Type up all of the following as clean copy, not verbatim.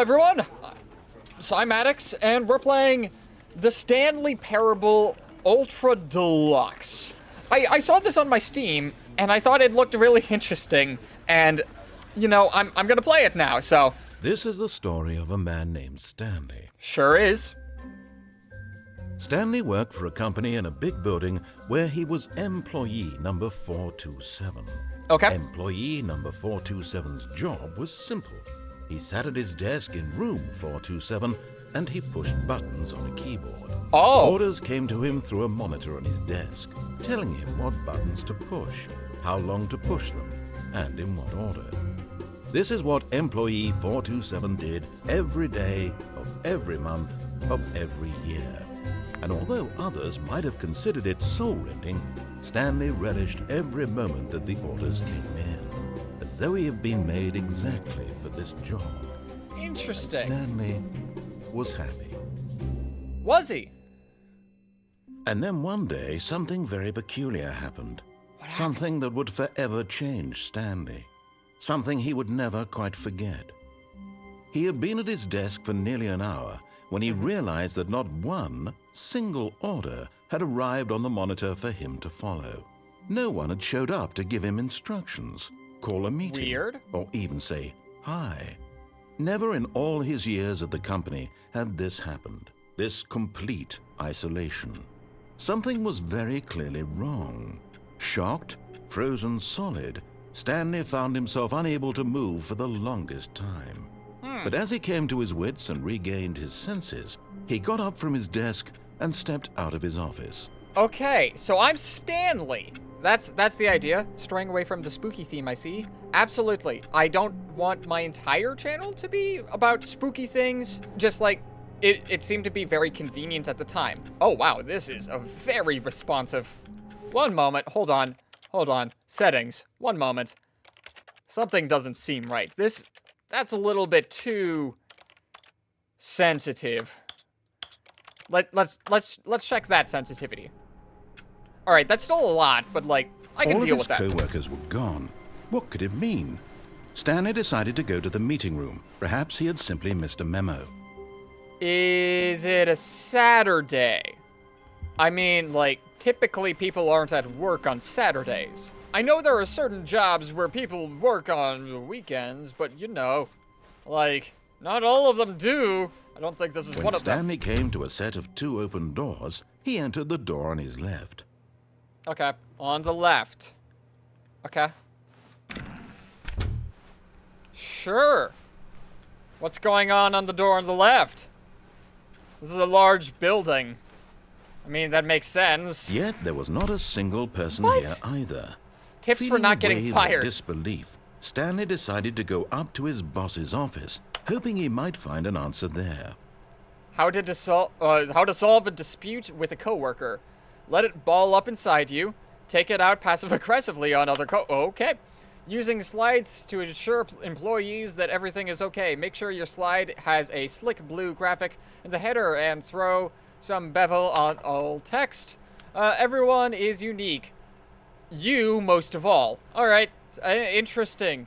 everyone, Cymatics, and we're playing the Stanley Parable Ultra Deluxe. I saw this on my Steam, and I thought it looked really interesting, and, you know, I'm gonna play it now, so... This is the story of a man named Stanley. Sure is. Stanley worked for a company in a big building where he was employee number 427. Okay. Employee number 427's job was simple. He sat at his desk in room 427 and he pushed buttons on a keyboard. Oh. Orders came to him through a monitor on his desk, telling him what buttons to push, how long to push them, and in what order. This is what employee 427 did every day of every month of every year. And although others might have considered it soul-rending, Stanley relished every moment that the orders came in, as though he had been made exactly for this job. Interesting. And Stanley was happy. Was he? And then one day, something very peculiar happened. Something that would forever change Stanley. Something he would never quite forget. He had been at his desk for nearly an hour when he realized that not one single order had arrived on the monitor for him to follow. No one had showed up to give him instructions, call a meeting, Weird. or even say hi. Never in all his years at the company had this happened, this complete isolation. Something was very clearly wrong. Shocked, frozen solid, Stanley found himself unable to move for the longest time. But as he came to his wits and regained his senses, he got up from his desk and stepped out of his office. Okay, so I'm Stanley. That's the idea. Straying away from the spooky theme, I see. Absolutely. I don't want my entire channel to be about spooky things. Just like, it seemed to be very convenient at the time. Oh wow, this is a very responsive... One moment, hold on. Settings, one moment. Something doesn't seem right. That's a little bit too sensitive. Let's check that sensitivity. All right, that's still a lot, but like I can deal with that. All of his co-workers were gone. What could it mean? Stanley decided to go to the meeting room. Perhaps he had simply missed a memo. Is it a Saturday? I mean, like, typically people aren't at work on Saturdays. I know there are certain jobs where people work on weekends, but you know, like, not all of them do. I don't think this is one of them. When Stanley came to a set of 2 open doors, he entered the door on his left. Okay, on the left. Okay. Sure. What's going on the door on the left? This is a large building. I mean, that makes sense. Yet there was not a single person What? here either. Tips for Feeling not a getting wave of fired. disbelief, Stanley decided to go up to his boss's office, hoping he might find an answer there. How to solve a dispute with a coworker. Let it ball up inside you. Take it out passive-aggressively on other Okay. Using slides to ensure employees that everything is okay. Make sure your slide has a slick blue graphic in the header and throw some bevel on all text. Everyone is unique. You most of all. All right. Interesting.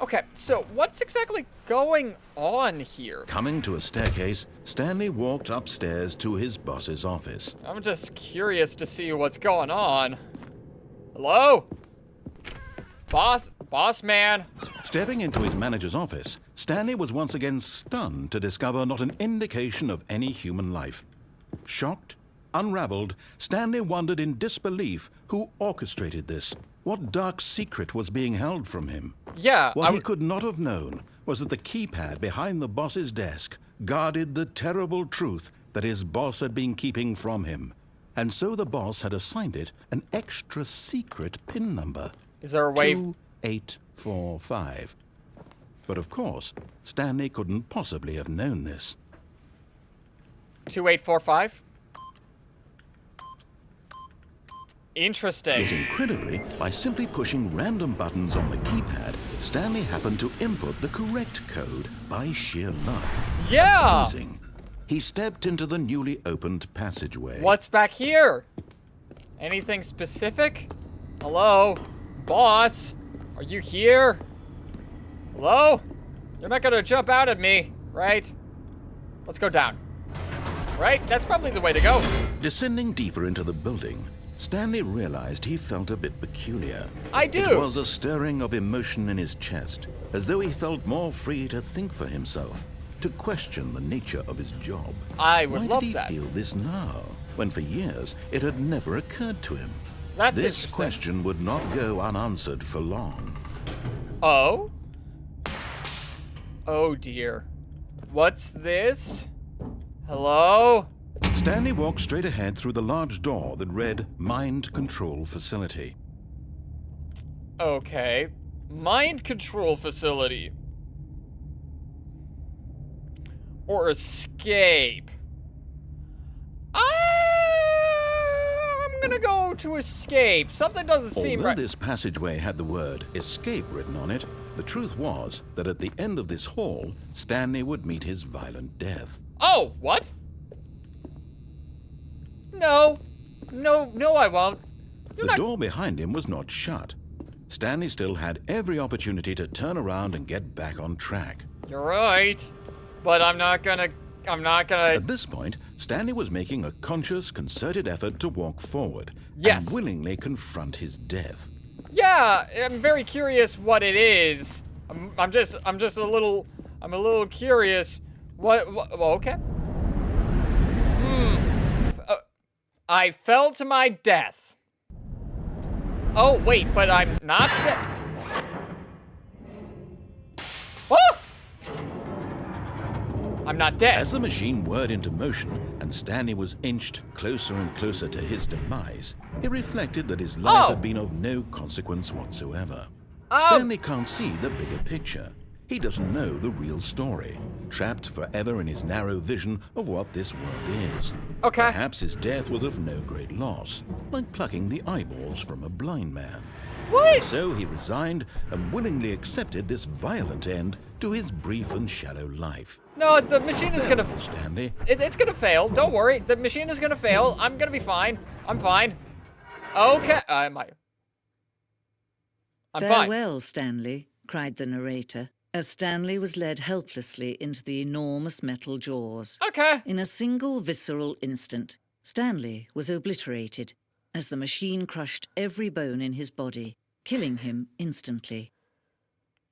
Okay, so what's exactly going on here? Coming to a staircase, Stanley walked upstairs to his boss's office. I'm just curious to see what's going on. Hello? Boss man. Stepping into his manager's office, Stanley was once again stunned to discover not an indication of any human life. Shocked, unraveled, Stanley wondered in disbelief who orchestrated this. What dark secret was being held from him? Yeah. What he could not have known was that the keypad behind the boss's desk guarded the terrible truth that his boss had been keeping from him. And so the boss had assigned it an extra secret PIN number. Is there a way? 2845. But of course, Stanley couldn't possibly have known this. 2845? Interesting. Yet incredibly, by simply pushing random buttons on the keypad, Stanley happened to input the correct code by sheer luck. Yeah! Amazing. He stepped into the newly opened passageway. What's back here? Anything specific? Hello? Boss? Are you here? Hello? You're not gonna jump out at me, right? Let's go down. Right? That's probably the way to go. Descending deeper into the building, Stanley realized he felt a bit peculiar. I do. It was a stirring of emotion in his chest, as though he felt more free to think for himself, to question the nature of his job. I would love Why that. did he feel this now, when for years it had never occurred to him? That's This interesting. question would not go unanswered for long. Oh? Oh dear. What's this? Hello? Stanley walked straight ahead through the large door that read Mind Control Facility. Okay. Mind control facility. Or escape. I'm gonna go to escape. Something doesn't seem Although right. this passageway had the word escape written on it, the truth was that at the end of this hall, Stanley would meet his violent death. Oh, what? No. No, I won't. You're The not... door behind him was not shut. Stanley still had every opportunity to turn around and get back on track. You're right. But I'm not gonna... At this point, Stanley was making a conscious, concerted effort to walk forward Yes. and willingly confront his death. Yeah, I'm very curious what it is. I'm just a little curious. What well, okay. I fell to my death. Oh, wait, but I'm not dead. Oh! I'm not dead. As the machine whirred into motion and Stanley was inched closer and closer to his demise, he reflected that his life had been of no consequence whatsoever. Stanley can't see the bigger picture. He doesn't know the real story, trapped forever in his narrow vision of what this world is. Okay. Perhaps his death was of no great loss, like plucking the eyeballs from a blind man. What? So he resigned and willingly accepted this violent end to his brief and shallow life. No, the machine is gonna... Stanley, It's gonna fail. Don't worry. The machine is gonna fail. I'm gonna be fine. I'm fine. Okay. I'm fine. Farewell, Stanley, cried the narrator, as Stanley was led helplessly into the enormous metal jaws. Okay. In a single visceral instant, Stanley was obliterated as the machine crushed every bone in his body, killing him instantly.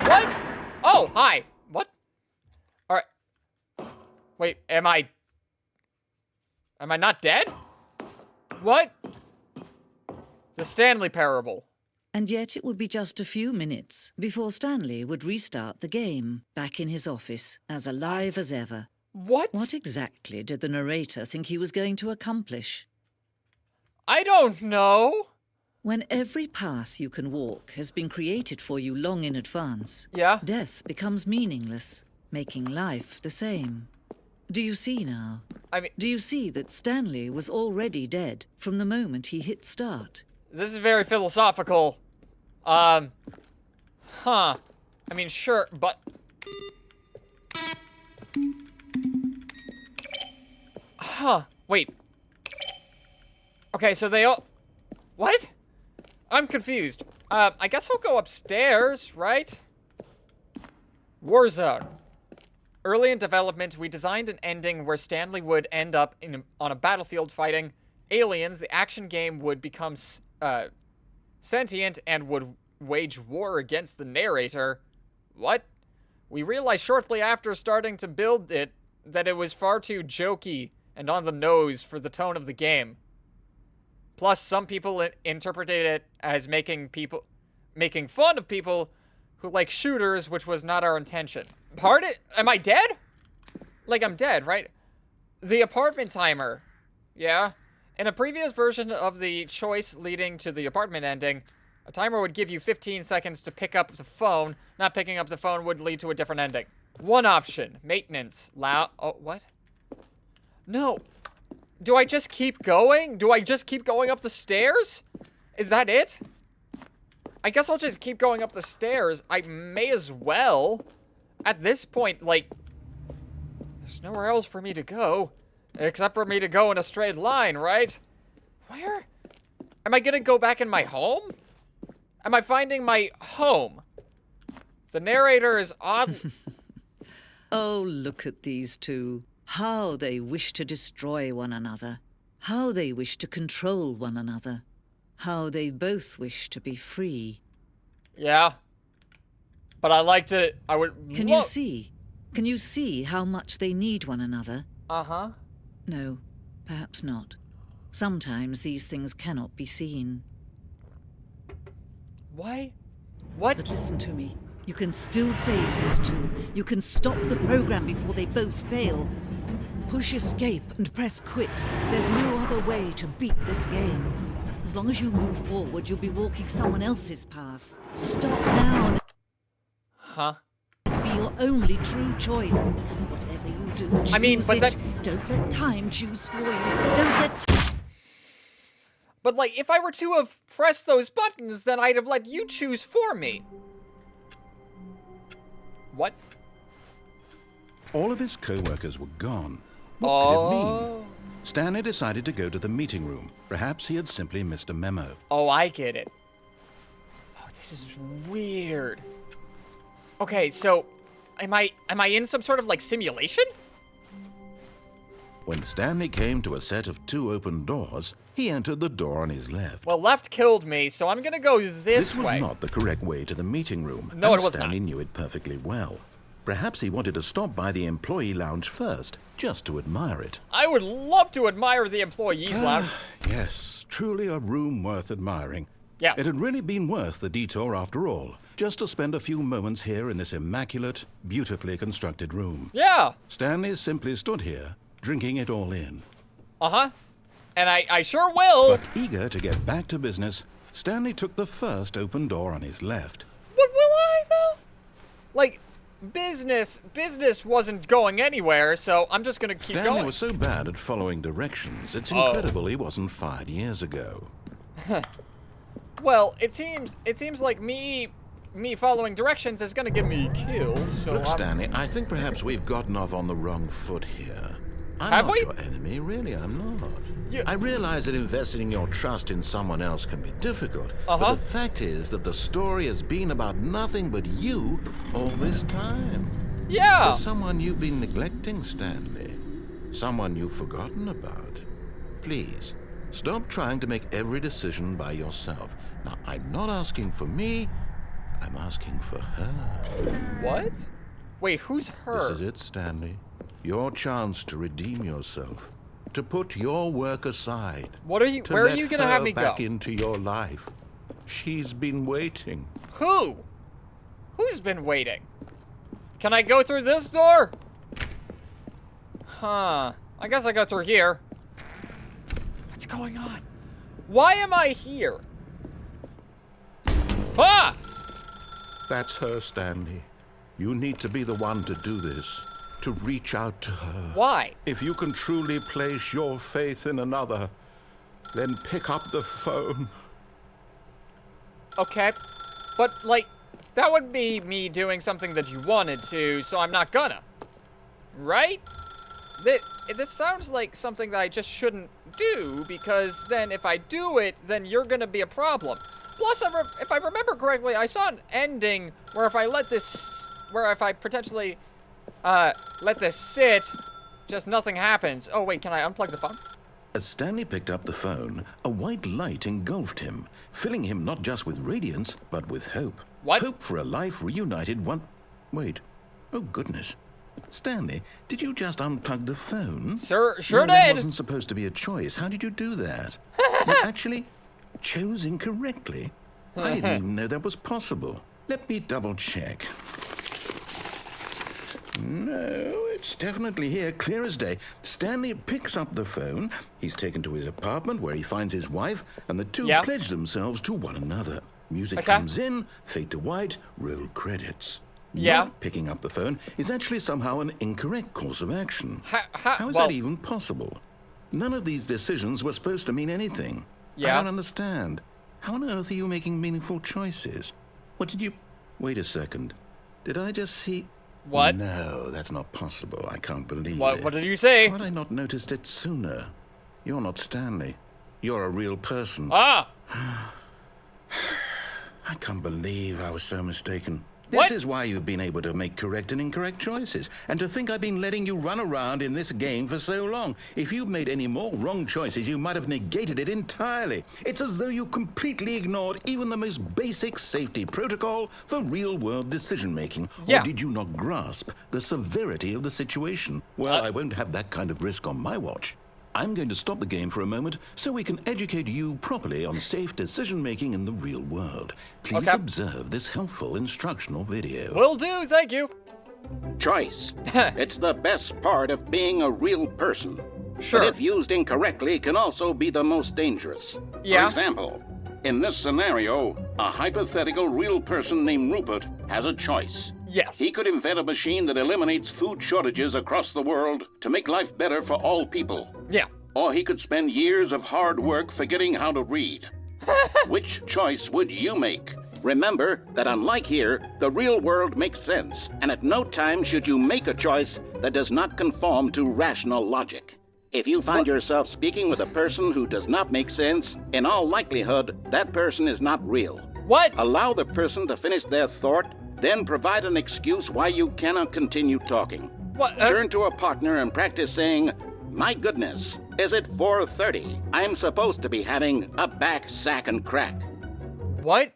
What? Oh, hi. What? All right. Wait, am I not dead? What? The Stanley parable. And yet it would be just a few minutes before Stanley would restart the game, back in his office, as alive as ever. What? What exactly did the narrator think he was going to accomplish? I don't know. When every path you can walk has been created for you long in advance, Yeah? death becomes meaningless, making life the same. Do you see now? I mean, Do you see that Stanley was already dead from the moment he hit start? this is very philosophical. Huh. I mean, sure, but... Huh. Wait. Okay, so they all... What? I'm confused. I guess I'll go upstairs, right? Warzone. Early in development, we designed an ending where Stanley would end up on a battlefield fighting aliens. The action game would become sentient and would wage war against the narrator. What? We realized shortly after starting to build it that it was far too jokey and on the nose for the tone of the game. Plus, some people interpreted it as making fun of people who like shooters, which was not our intention. Pardon? Am I dead? Like, I'm dead, right? The apartment timer. Yeah. In a previous version of the choice leading to the apartment ending, a timer would give you 15 seconds to pick up the phone. Not picking up the phone would lead to a different ending. One option, maintenance. Oh, what? No. Do I just keep going? Do I just keep going up the stairs? Is that it? I guess I'll just keep going up the stairs. I may as well. At this point, like, there's nowhere else for me to go. Except for me to go in a straight line, right? Where? Am I gonna go back in my home? Am I finding my home? The narrator is odd. Oh, look at these two. How they wish to destroy one another. How they wish to control one another. How they both wish to be free. Yeah. But I like to... I would... Can you see? Can you see how much they need one another? Uh-huh. No, perhaps not. Sometimes these things cannot be seen. Why? What? But listen to me. You can still save those two. You can stop the program before they both fail. Push escape and press quit. There's no other way to beat this game. As long as you move forward, you'll be walking someone else's path. Stop now. Huh? It'll be your only true choice. Whatever you do, choose it. Don't let time choose for you. Don't let... But, like, if I were to have pressed those buttons, then I'd have let you choose for me. What? All of his co-workers were gone. What could it mean? Stanley decided to go to the meeting room. Perhaps he had simply missed a memo. Oh, I get it. Oh, this is weird. Okay, so am I in some sort of like simulation? When Stanley came to a set of 2 open doors, he entered the door on his left. Well, left killed me, so I'm gonna go this way. This was not the correct way to the meeting room. No, and it was Stanley not. knew it perfectly well. Perhaps he wanted to stop by the employee lounge first, just to admire it. I would love to admire the employees lounge. Yes, truly a room worth admiring. Yeah. It had really been worth the detour after all, just to spend a few moments here in this immaculate, beautifully constructed room. Yeah. Stanley simply stood here, drinking it all in. Uh-huh. And I sure will. But eager to get back to business, Stanley took the first open door on his left. But will I, though? Like, business wasn't going anywhere, so I'm just gonna keep Stanley going. was so bad at following directions, it's incredible he wasn't fired years ago. Well, it seems like me following directions is gonna get me killed, so Look, Stanley, I think perhaps we've gotten off on the wrong foot here. I'm Have not we? your enemy, really, I'm not. You- I realize that investing your trust in someone else can be difficult, Uh-huh. but the fact is that the story has been about nothing but you all this time. Yeah. There's someone you've been neglecting, Stanley. Someone you've forgotten about. Please, stop trying to make every decision by yourself. Now, I'm not asking for me, I'm asking for her. What? Wait, who's her? This is it, Stanley. Your chance to redeem yourself. To put your work aside. What are you? To Where are let you gonna her have me back go? into your life. She's been waiting. Who? Who's been waiting? Can I go through this door? Huh. I guess I go through here. What's going on? Why am I here? Ah! That's her, Stanley. You need to be the one to do this. To reach out to her. Why? If you can truly place your faith in another, then pick up the phone. Okay. But, like, that would be me doing something that you wanted to, so I'm not gonna. Right? This sounds like something that I just shouldn't do, because then if I do it, then you're gonna be a problem. Plus, if I remember correctly, I saw an ending where if I potentially let this sit, just nothing happens. Oh, wait, can I unplug the phone? As Stanley picked up the phone, a white light engulfed him, filling him not just with radiance, but with hope. What? Hope for a life reunited one... Wait. Oh, goodness. Stanley, did you just unplug the phone? Sure No, that did. wasn't supposed to be a choice. How did you do that? You actually chose incorrectly. I didn't even know that was possible. Let me double check. No, it's definitely here, clear as day. Stanley picks up the phone. He's taken to his apartment where he finds his wife, and the two Yeah. pledge themselves to one another. Music Okay. comes in, fade to white, roll credits. Yeah. Not picking up the phone is actually somehow an incorrect course of action. How is well- that even possible? None of these decisions were supposed to mean anything. Yeah. I don't understand. How on earth are you making meaningful choices? What did you... Wait a second. Did I just see... What? No, that's not possible. I can't believe it. What did you say? Why had I not noticed it sooner? You're not Stanley. You're a real person. Ah! I can't believe I was so mistaken. This is why you've been able to make correct and incorrect choices. And to think I've been letting you run around in this game for so long. If you'd made any more wrong choices, you might have negated it entirely. It's as though you completely ignored even the most basic safety protocol for real-world decision-making. Yeah. Or did you not grasp the severity of the situation? Well, I won't have that kind of risk on my watch. I'm going to stop the game for a moment so we can educate you properly on safe decision-making in the real world. Please observe this helpful instructional video. Will do, thank you. Choice. It's the best part of being a real person. Sure. But if used incorrectly, can also be the most dangerous. Yeah. For example, in this scenario, a hypothetical real person named Rupert has a choice. Yes. He could invent a machine that eliminates food shortages across the world to make life better for all people. Yeah. Or he could spend years of hard work forgetting how to read. Which choice would you make? Remember that unlike here, the real world makes sense, and at no time should you make a choice that does not conform to rational logic. If you find yourself speaking with a person who does not make sense, in all likelihood, that person is not real. What? Allow the person to finish their thought, then provide an excuse why you cannot continue talking. What? Turn to a partner and practice saying, "My goodness, is it 4:30? I'm supposed to be having a back, sack, and crack." What?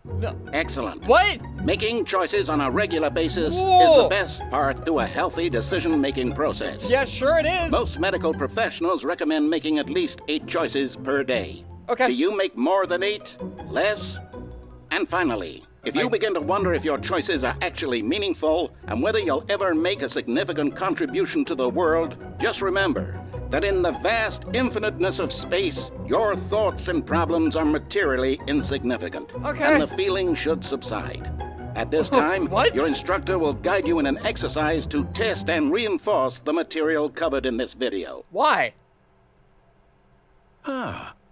No. Excellent. What? Making choices on a regular basis Whoa. is the best part to a healthy decision-making process. Yeah, sure it is. Most medical professionals recommend making at least 8 choices per day. Okay. Do you make more than 8? Less? And finally, if you begin to wonder if your choices are actually meaningful and whether you'll ever make a significant contribution to the world, just remember that in the vast infiniteness of space, your thoughts and problems are materially insignificant. Okay. And the feeling should subside. At this time, What? your instructor will guide you in an exercise to test and reinforce the material covered in this video. Why?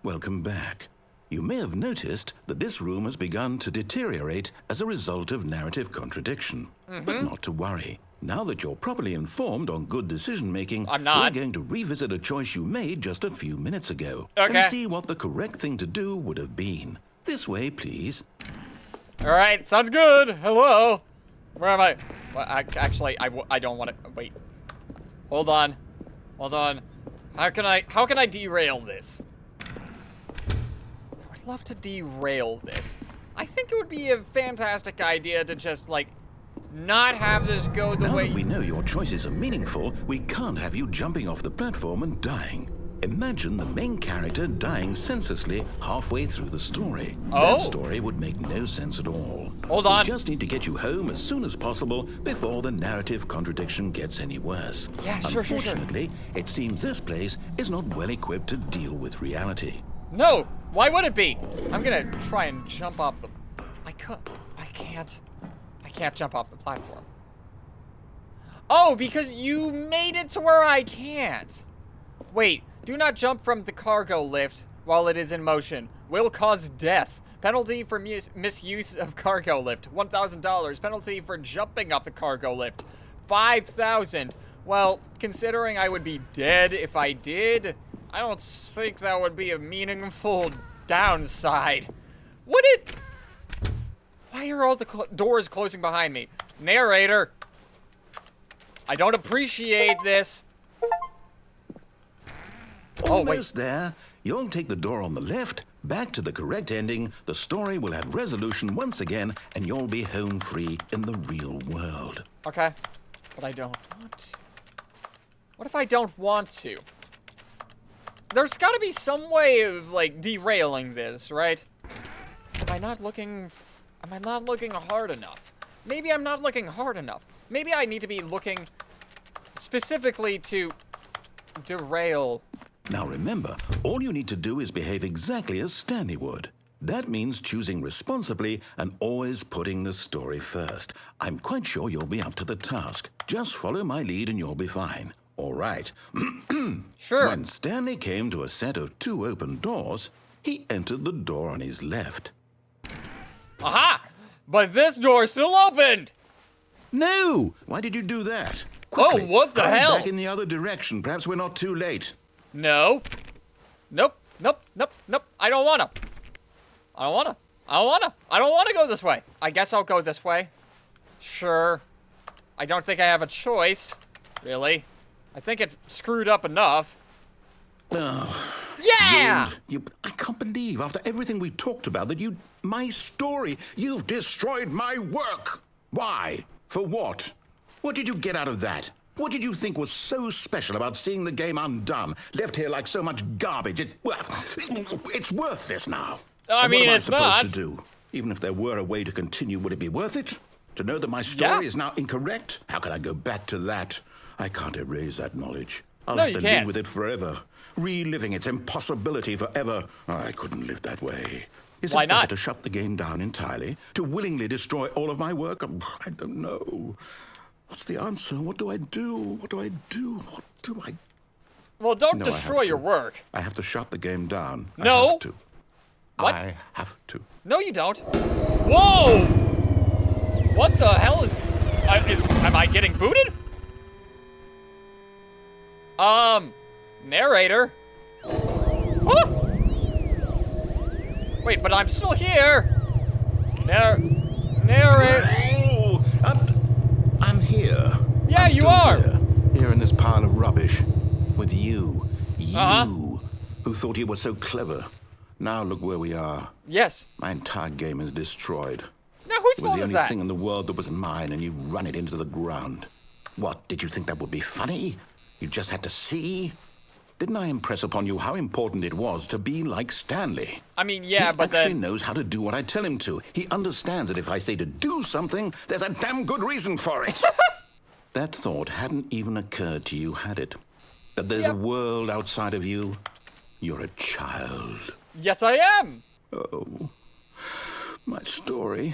Welcome back. You may have noticed that this room has begun to deteriorate as a result of narrative contradiction. But not to worry. Now that you're properly informed on good decision-making, I'm not. we're going to revisit a choice you made just a few minutes ago. Okay. And see what the correct thing to do would have been. This way, please. All right, sounds good. Hello. Where am I? Well, I don't want to. Wait. Hold on. Hold on. How can I derail this? I would love to derail this. I think it would be a fantastic idea to just, like, not have this go the Now way... that we know your choices are meaningful, we can't have you jumping off the platform and dying. Imagine the main character dying senselessly halfway through the story. Oh. That story would make no sense at all. Hold on. We just need to get you home as soon as possible before the narrative contradiction gets any worse. Yeah, sure. Unfortunately, it seems this place is not well equipped to deal with reality. No! Why would it be? I'm gonna try and jump off the... I can't jump off the platform. Oh, because you made it to where I can't. Wait, do not jump from the cargo lift while it is in motion. Will cause death. Penalty for misuse of cargo lift, $1,000. Penalty for jumping off the cargo lift, $5,000. Well, considering I would be dead if I did, I don't think that would be a meaningful downside. Would it? Why are all the doors closing behind me? Narrator, I don't appreciate this. Almost there. You'll take the door on the left, back to the correct ending, the story will have resolution once again, and you'll be home free in the real world. Okay, but I don't want to. What if I don't want to? There's gotta be some way of, like, derailing this, right? Am I not looking hard enough? Maybe I'm not looking hard enough. Maybe I need to be looking specifically to derail. Now remember, all you need to do is behave exactly as Stanley would. That means choosing responsibly and always putting the story first. I'm quite sure you'll be up to the task. Just follow my lead and you'll be fine. All right. Sure. When Stanley came to a set of 2 open doors, he entered the door on his left. Aha! But this door still opened! No! Why did you do that? Quickly, Oh, what the hurry hell? back in the other direction. Perhaps we're not too late. No. Nope. I don't wanna. I don't wanna go this way. I guess I'll go this way. Sure. I don't think I have a choice, really. I think it screwed up enough. Oh, Yeah! I can't believe, after everything we talked about, that my story, you've destroyed my work. Why? For what? What did you get out of that? What did you think was so special about seeing the game undone, left here like so much garbage? It's worthless now. I mean, it's what am I not. supposed to do? Even if there were a way to continue, would it be worth it? To know that my story is now incorrect? How can I go back to that? I can't erase that knowledge. I'll No, have you to can't. live with it forever, reliving its impossibility forever. I couldn't live that way. Is Why it better not? to shut the game down entirely? To willingly destroy all of my work? I don't know. What's the answer? What do I do? What do I do? What do I... Well, don't No, I have destroy your to. work. I have to shut the game down. No. I have to. What? I have to. No, you don't. Whoa! What the hell is... am I getting booted? Narrator? Huh? Wait, but I'm still here. Narrator. Oh, I'm here. Yeah, I'm you still are. Here in this pile of rubbish. With you. You, Uh-huh. who thought you were so clever. Now look where we are. Yes. My entire game is destroyed. Now, whose It was fault the is only that? thing in the world that was mine, and you've run it into the ground. What, did you think that would be funny? You just had to see? Didn't I impress upon you how important it was to be like Stanley? I mean, yeah, He but actually then... knows how to do what I tell him to. He understands that if I say to do something, there's a damn good reason for it. That thought hadn't even occurred to you, had it? That there's a world outside of you? You're a child. Yes, I am. Oh, my story.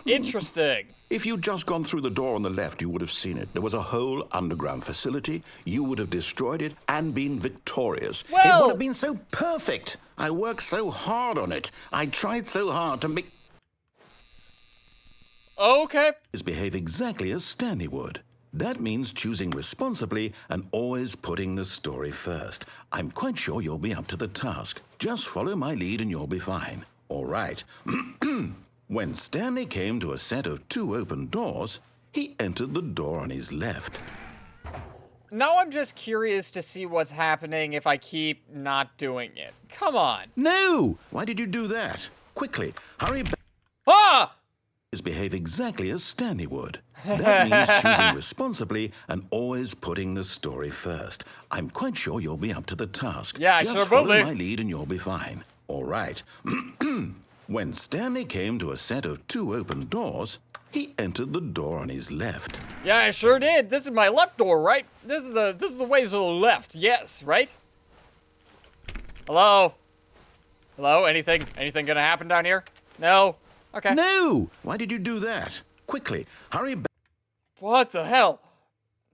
Interesting. If you'd just gone through the door on the left, you would have seen it. There was a whole underground facility. You would have destroyed it and been victorious. It Well- would have been so perfect. I worked so hard on it. I tried so hard to make Okay. behave exactly as Stanley would. That means choosing responsibly and always putting the story first. I'm quite sure you'll be up to the task. Just follow my lead and you'll be fine. All right. When Stanley came to a set of 2 open doors, he entered the door on his left. Now I'm just curious to see what's happening if I keep not doing it. Come on. No! Why did you do that? Quickly, hurry back. Ah! Behave exactly as Stanley would. That means choosing responsibly and always putting the story first. I'm quite sure you'll be up to the task. Yeah, I Just sure will follow be. my lead and you'll be fine. All right. When Stanley came to a set of 2 open doors, he entered the door on his left. Yeah, I sure did. This is my left door, right? This is the way to the left. Yes, right? Hello? Hello? Anything gonna happen down here? No? Okay. No! Why did you do that? Quickly, hurry back. What the hell?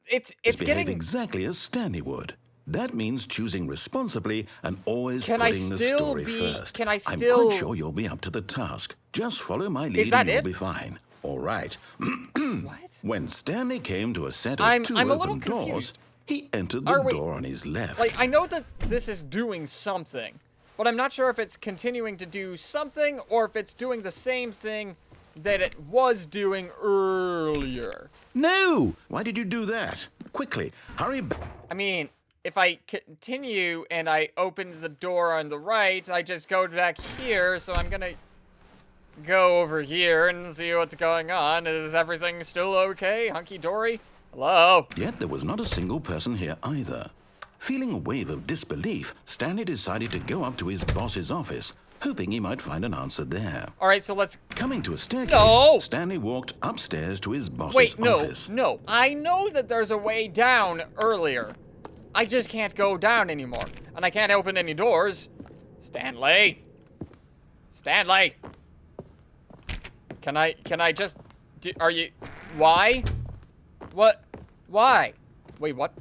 It's Behave getting... exactly as Stanley would. That means choosing responsibly and always Can I putting the still story be- first. can I I'm still- quite sure you'll be up to the task. Just follow my lead that and you'll it? be fine. All right. What? When Stanley came to a set of I'm 2 a little open doors, confused. he entered Or the wait, door on his left. Like, I know that this is doing something, but I'm not sure if it's continuing to do something or if it's doing the same thing that it was doing earlier. No! Why did you do that? Quickly, hurry back. I mean, if I continue and I open the door on the right, I just go back here, so I'm gonna go over here and see what's going on. Is everything still okay? Hunky-dory? Hello? Yet there was not a single person here either. Feeling a wave of disbelief, Stanley decided to go up to his boss's office, hoping he might find an answer there. Alright, so let's... Coming to a staircase, No! Stanley walked upstairs to his boss's Wait, no, office. no. I know that there's a way down earlier. I just can't go down anymore. And I can't open any doors. Stanley? Stanley? Can I just... are you... Why? What? Why? Wait, what?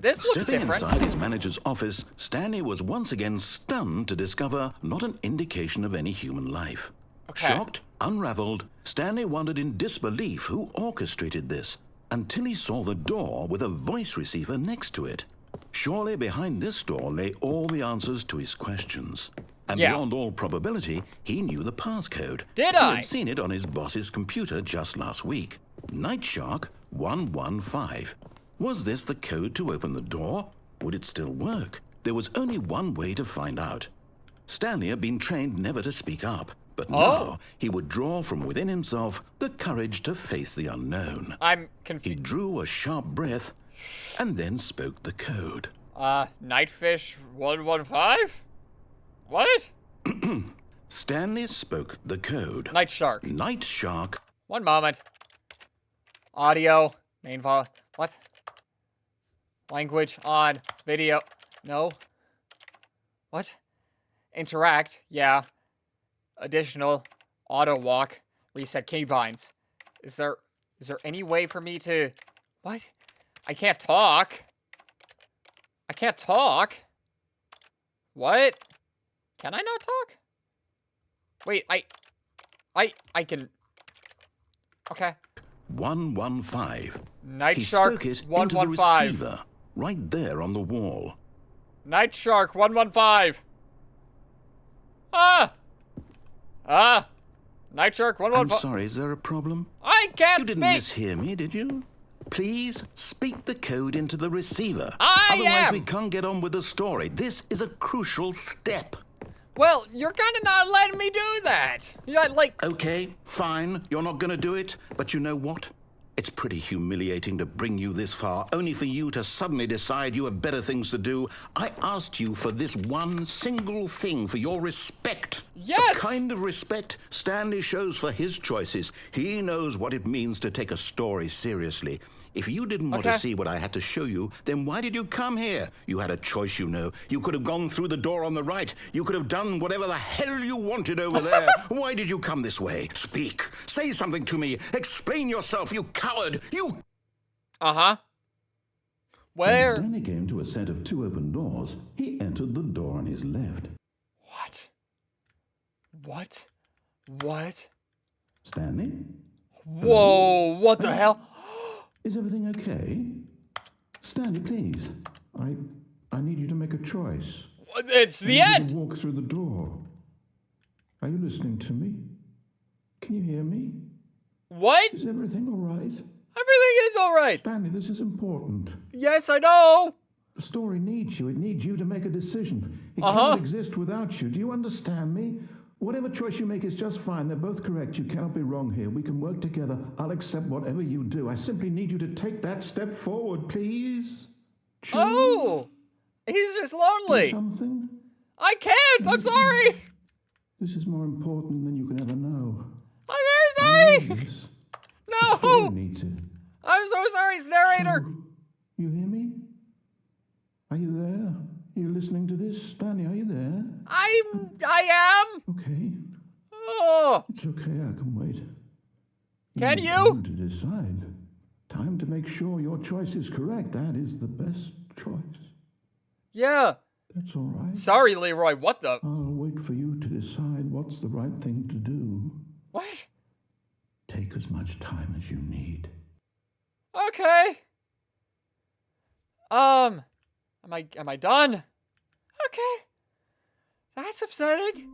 This looks Stepping different. inside his manager's office, Stanley was once again stunned to discover not an indication of any human life. Okay. Shocked, unraveled, Stanley wondered in disbelief who orchestrated this, until he saw the door with a voice receiver next to it. Surely behind this door lay all the answers to his questions. And Yeah. beyond all probability, he knew the passcode. Did He I? had seen it on his boss's computer just last week. Nightshark 115. Was this the code to open the door? Would it still work? There was only one way to find out. Stanley had been trained never to speak up, but now he would draw from within himself the courage to face the unknown. I'm He confused. drew a sharp breath and then spoke the code. Nightfish 115? What? Stanley spoke the code. Night Shark. Night Shark. One moment. Audio. Main file. What? Language on. Video. No. What? Interact. Yeah. Additional. Auto walk. Reset keybinds. Is there any way for me to... What? I can't talk. I can't talk. What? Can I not talk? Wait, I can... Okay. 115. Night He Shark spoke it into the 115. receiver, right there on the wall. Night Shark 115. Night Shark I'm 115. sorry, is there a problem? I can't You didn't speak. mishear me, did you? Please speak the code into the receiver. I Otherwise, am. we can't get on with the story. This is a crucial step. Well, you're kind of not letting me do that. Yeah, like... Okay, fine, you're not gonna do it, but you know what? It's pretty humiliating to bring you this far, only for you to suddenly decide you have better things to do. I asked you for this one single thing, for your respect. Yes! The kind of respect Stanley shows for his choices. He knows what it means to take a story seriously. If you didn't want to Okay. see what I had to show you, then why did you come here? You had a choice, you know. You could have gone through the door on the right. You could have done whatever the hell you wanted over there. Why did you come this way? Speak. Say something to me. Explain yourself, you coward. You... Uh-huh. Where? Stanley came to a set of two open doors. He entered the door on his left. What? What? What? Stanley? Whoa, what the hell? Is everything okay? Stanley, please. I need you to make a choice. It's the I need you end. to walk through the door. Are you listening to me? Can you hear me? What? Is everything all right? Everything is all right. Stanley, this is important. Yes, I know. The story needs you. It needs you to make a decision. It Uh-huh. cannot exist without you. Do you understand me? Whatever choice you make is just fine. They're both correct. You cannot be wrong here. We can work together. I'll accept whatever you do. I simply need you to take that step forward, please. Choose Oh, he's just lonely. something. I can't. I'm sorry. This is more important than you can ever know. I'm I very need sorry. this. The story No. needs it. I'm so sorry, narrator. You hear me? Are you there? You listening to this? Stanley, are you there? I am. Okay. Oh, It's okay, I can wait. Can need you? Time to decide. Time to make sure your choice is correct. That is the best choice. yeah. That's all right. Sorry, Leroy. What the? I'll wait for you to decide what's the right thing to do. What? Take as much time as you need. Okay. Am I done? Okay. That's upsetting.